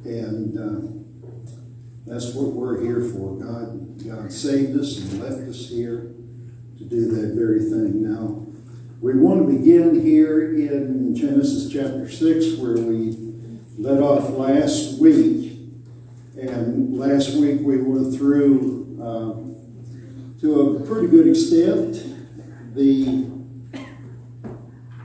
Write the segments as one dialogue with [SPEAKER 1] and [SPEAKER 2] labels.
[SPEAKER 1] And that's what we're here for. God saved us and left us here to do that very thing. Now, we want to begin here in Genesis chapter 6, where we led off last week. And last week we went through, to a pretty good extent, the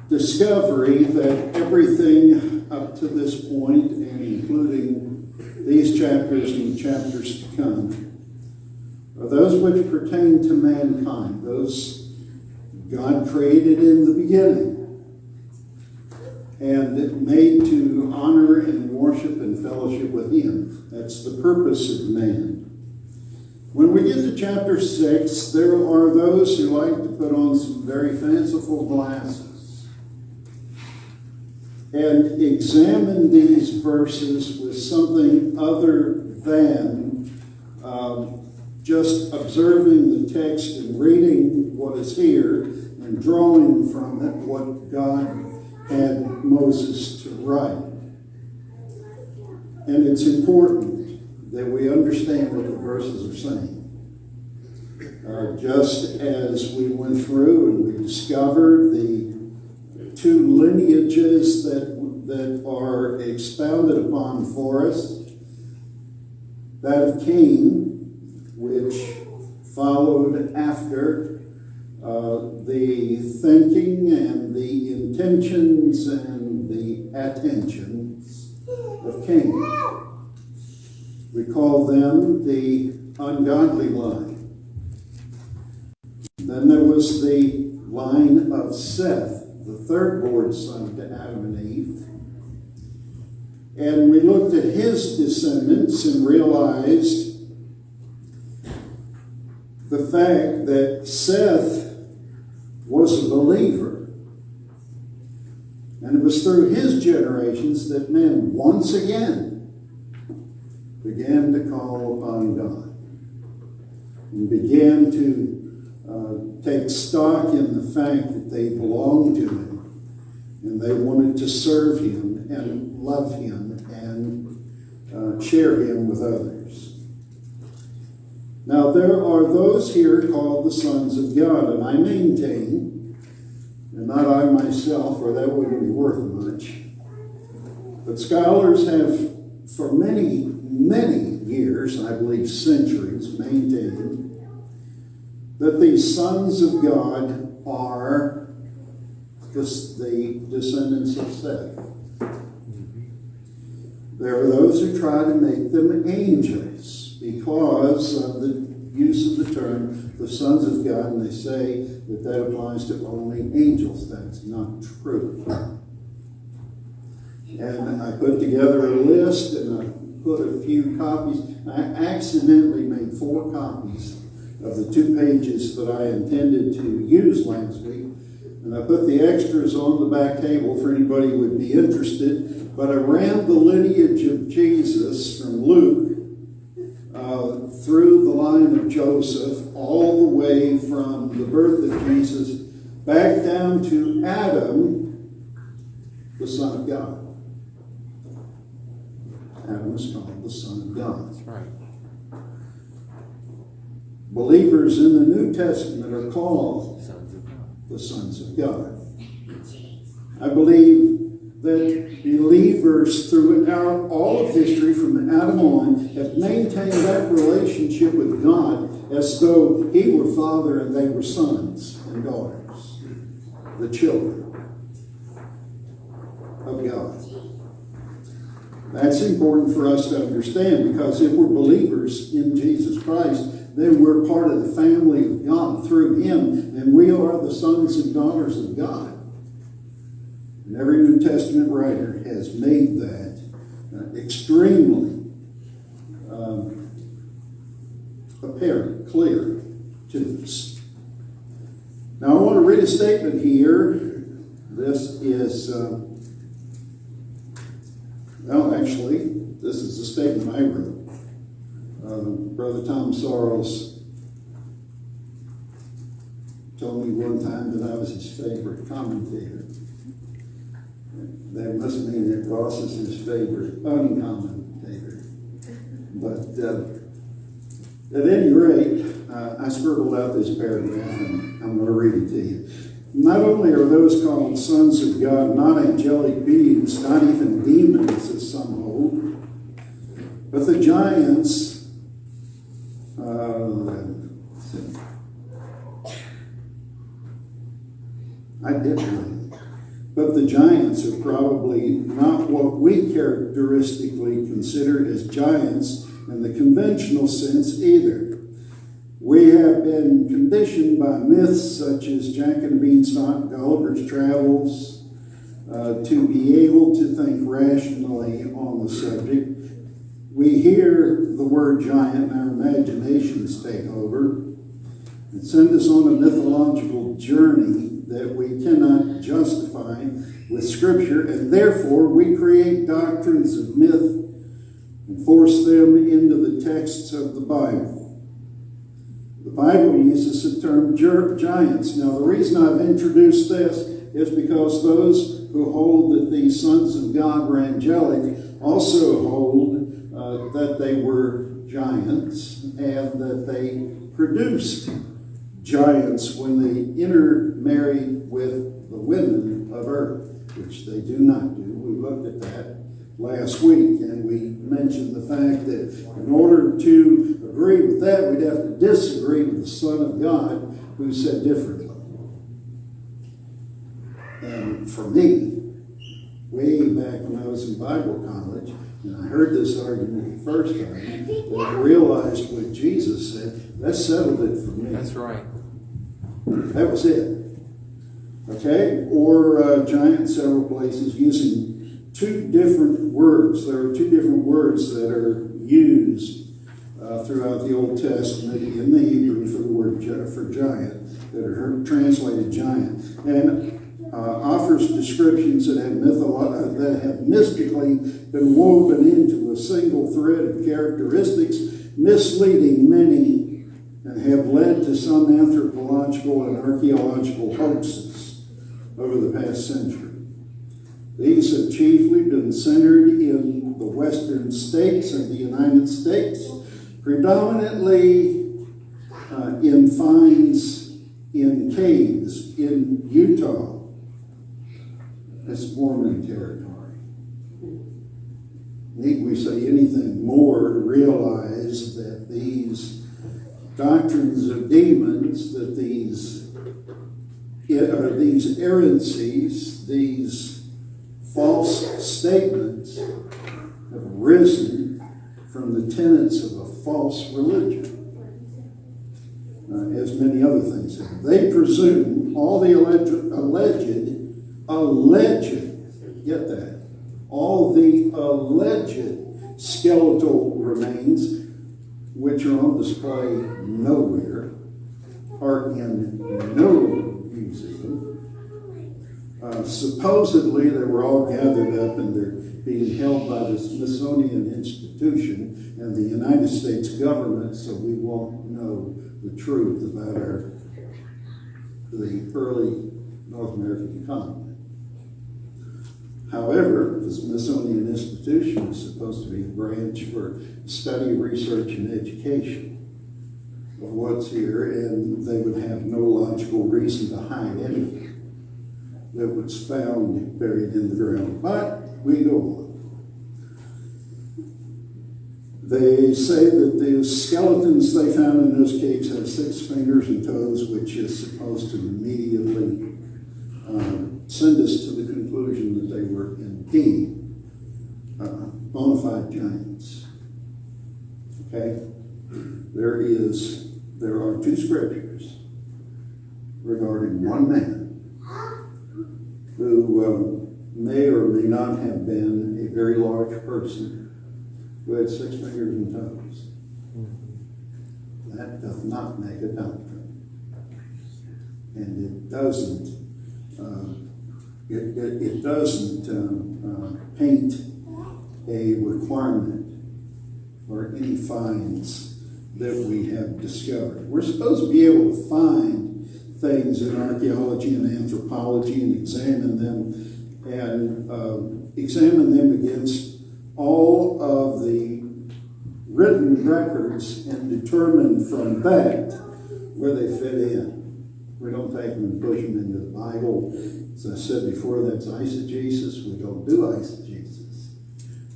[SPEAKER 1] discovery that everything up to this point, and including these chapters and chapters to come, are those which pertain to mankind, those God created in the beginning and made to honor and worship and fellowship with Him. That's the purpose of man. When we get to chapter 6, there are those who like to put on some very fanciful glasses and examine these verses with something other than just observing the text and reading what is here and drawing from it what God had Moses to write. And it's important that we understand what the verses are saying. Just as we went through and we discovered the two lineages that are expounded upon for us, that of Cain, which followed after the thinking and the intentions and the attentions of Cain. We call them the ungodly line. Then there was the line of Seth, the third-born son to Adam and Eve. And we looked at his descendants and realized the fact that Seth was a believer. And it was through his generations that men once again began to call upon God and began to take stock in the fact that they belonged to Him and they wanted to serve Him and love Him and share Him with others. Now, there are those here called the sons of God, and I maintain, and not I myself, or that wouldn't be worth much, but scholars have for many, many years, I believe centuries, maintained that these sons of God are the descendants of Seth. There are those who try to make them angels because of the use of the term the sons of God, and they say that that applies to only angels. That's not true. And I put together a list and I put a few copies. I accidentally made 4 copies of the 2 pages that I intended to use last week. And I put the extras on the back table for anybody who would be interested. But I ran the lineage of Jesus from Luke through the line of Joseph, all the way from the birth of Jesus back down to Adam, the Son of God. Adam is called the Son of God.
[SPEAKER 2] That's right.
[SPEAKER 1] Believers in the New Testament are called
[SPEAKER 2] Sons of God.
[SPEAKER 1] the sons of God. I believe that believers throughout all of history from Adam on have maintained that relationship with God as though He were Father and they were sons and daughters, the children of God. That's important for us to understand, because if we're believers in Jesus Christ, then we're part of the family of God through Him, and we are the sons and daughters of God. And every New Testament writer has made that extremely apparent, clear to us. Now I want to read a statement here. This is, this is a statement I wrote. Brother Tom Sorrells told me one time that I was his favorite commentator. That must mean that Ross is his favorite uncommentator. commentator. But at any rate, I scribbled out this paragraph, and I'm going to read it to you. Not only are those called sons of God not angelic beings, not even demons, as some hold, but the giants, but the giants are probably not what we characteristically consider as giants in the conventional sense either. We have been conditioned by myths such as Jack and Beanstalk, Gulliver's Travels, to be able to think rationally on the subject. We hear the word giant and our imaginations take over and send us on a mythological journey that we cannot justify with Scripture, and therefore we create doctrines of myth and force them into the texts of the Bible. The Bible uses the term giants. Now, the reason I've introduced this is because those who hold that these sons of God were angelic also hold that they were giants and that they produced giants when they intermarried with the women of earth, which they do not do. We looked at that last week, and we mentioned the fact that in order to agree with that, we'd have to disagree with the Son of God, who said differently. And for me, way back when I was in Bible college, and I heard this argument the first time, and I realized what Jesus said, that settled it for me.
[SPEAKER 2] That's right.
[SPEAKER 1] That was it. Okay? Or giant several places using two different words. There are two different words that are used throughout the Old Testament in the Hebrew for the word for giant, that are translated giant, and offers descriptions that have mystically been woven into a single thread of characteristics, misleading many, and have led to some anthropological and archaeological hoaxes over the past century. These have chiefly been centered in the western states of the United States, predominantly in finds in caves in Utah. That's Mormon territory. Need we say anything more to realize that these doctrines of demons, that these errancies, these false statements have risen from the tenets of a false religion, as many other things have. They presume all the alleged, get that, all the alleged skeletal remains, which are on display nowhere, are in no museum. Supposedly, they were all gathered up and they're being held by the Smithsonian Institution and the United States government, so we won't know the truth about the early North American continent. However, the Smithsonian Institution is supposed to be a branch for study, research, and education of what's here, and they would have no logical reason to hide anything that was found buried in the ground. But we go on. They say that the skeletons they found in those caves have 6 fingers and toes, which is supposed to immediately send us to the conclusion that they were indeed bona fide giants. Okay? There are 2 scriptures regarding one man who may or may not have been a very large person who had 6 fingers and toes. That does not make a doctrine. And it doesn't paint a requirement for any finds that we have discovered. We're supposed to be able to find things in archaeology and anthropology and examine them against all of the written records and determine from that where they fit in. We don't take them and push them into the Bible. As I said before, that's eisegesis. We don't do eisegesis.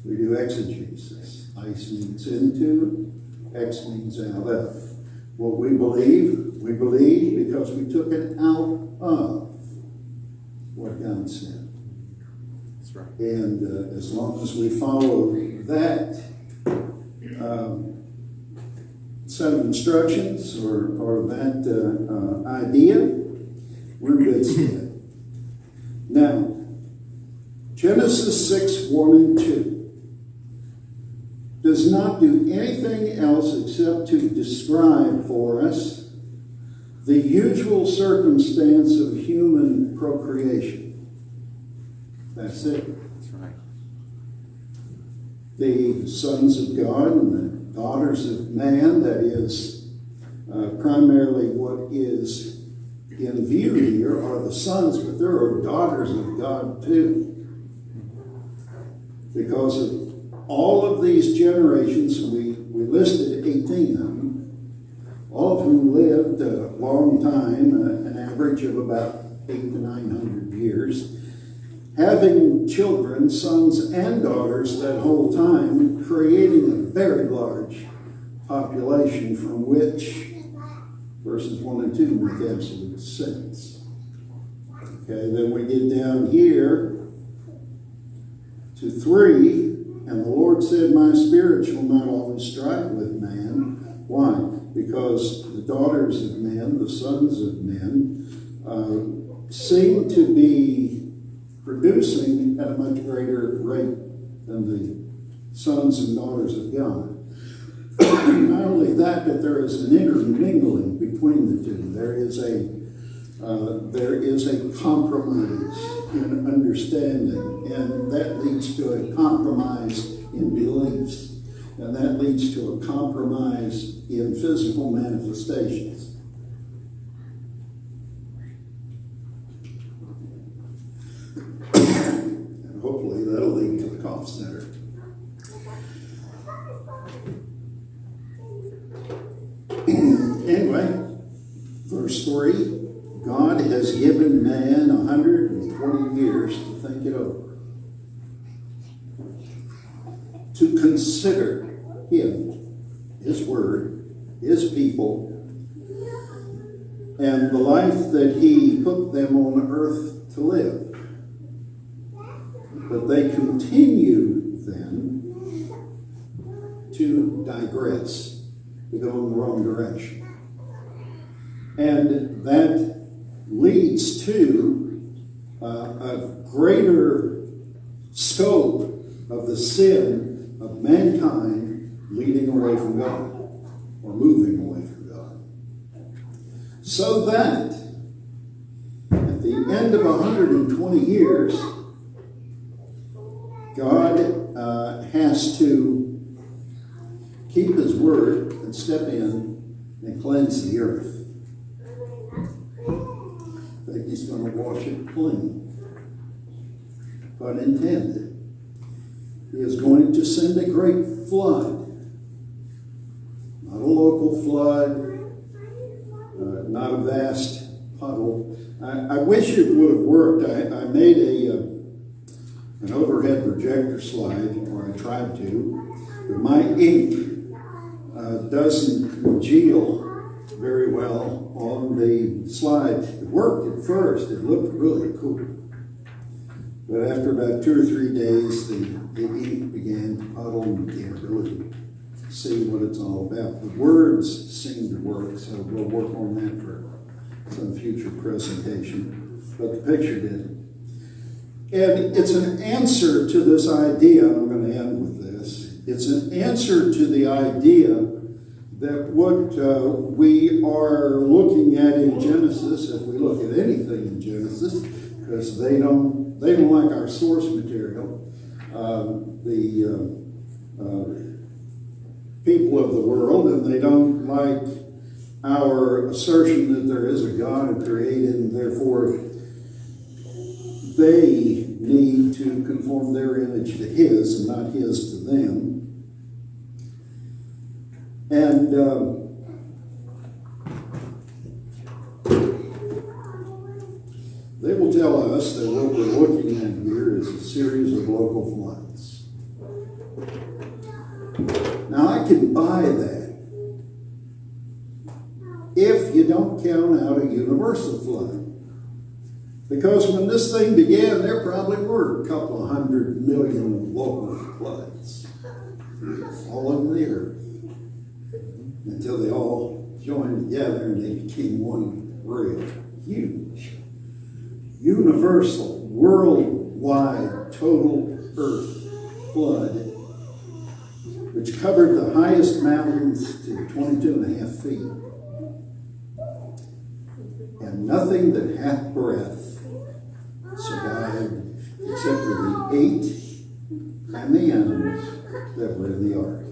[SPEAKER 1] We do exegesis. Eis means into, ex means out of. What we believe because we took it out of what God said.
[SPEAKER 2] That's right.
[SPEAKER 1] And as long as we follow that set of instructions or that idea, we're good stead. Now, Genesis 6, 1 and 2 does not do anything else except to describe for us the usual circumstance of human procreation. That's it.
[SPEAKER 2] That's right.
[SPEAKER 1] The sons of God and the daughters of man, that is primarily what is in view here, are the sons, but there are daughters of God too. Because of all of these generations, we listed 18 of them, all of whom lived a long time, an average of about 800 to 900 years, having children, sons and daughters that whole time, creating a very large population from which verses 1 and 2 make absolute sense. Okay, then we get down here to 3, and the Lord said, my spirit shall not always strive with man. Why? Because the daughters of men, the sons of men, seem to be producing at a much greater rate than the sons and daughters of God. Not only that, but there is an intermingling between the two. There is a compromise in understanding, and that leads to a compromise in beliefs, and that leads to a compromise in physical manifestations. And hopefully that'll lead to the cough center. Anyway, verse 3, God has given man 120 years to think it over, to consider him, his word, his people, and the life that he put them on earth to live. But they continue then to digress, to go in the wrong direction. And that leads to a greater scope of the sin of mankind leading away from God or moving away from God. So that at the end of 120 years, God has to keep his word and step in and cleanse the earth. I think he's going to wash it clean. Pun intended. He is going to send a great flood. Not a local flood, not a vast puddle. I wish it would have worked. I made an overhead projector slide, or I tried to, but my ink doesn't congeal very well on the slide. It worked at first. It looked really cool. But after about 2 or 3 days, the ink began to puddle and the ability to see what it's all about. The words seem to work, so we'll work on that for some future presentation. But the picture didn't. And it's an answer to this idea, and I'm going to end with this. It's an answer to the idea that what we are looking at in Genesis, if we look at anything in Genesis, because they don't like our source material, the people of the world, and they don't like our assertion that there is a God who created, and therefore they need to conform their image to his and not his to them. And they will tell us that what we're looking at here is a series of local floods. Now, I can buy that if you don't count out a universal flood. Because when this thing began, there probably were a couple of 100 million local floods all over the earth until they all joined together and they became one real huge, universal, worldwide, total earth flood, which covered the highest mountains to 22.5 feet. And nothing that hath breath survived except for the 8 and the animals that were in the ark.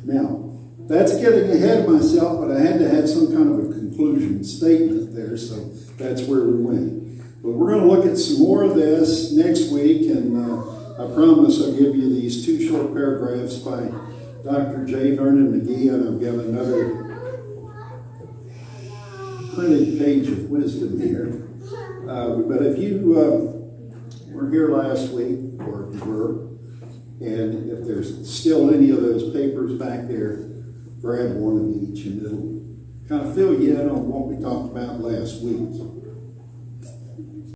[SPEAKER 1] Now, that's getting ahead of myself, but I had to have some kind of a conclusion statement there, so that's where we went. But we're going to look at some more of this next week, and I promise I'll give you these 2 short paragraphs by Dr. J. Vernon McGee, and I've got another printed page of wisdom here. But if you were here last week, or if you were, and if there's still any of those papers back there, grab one of each and it'll kind of fill you in on what we talked about last week.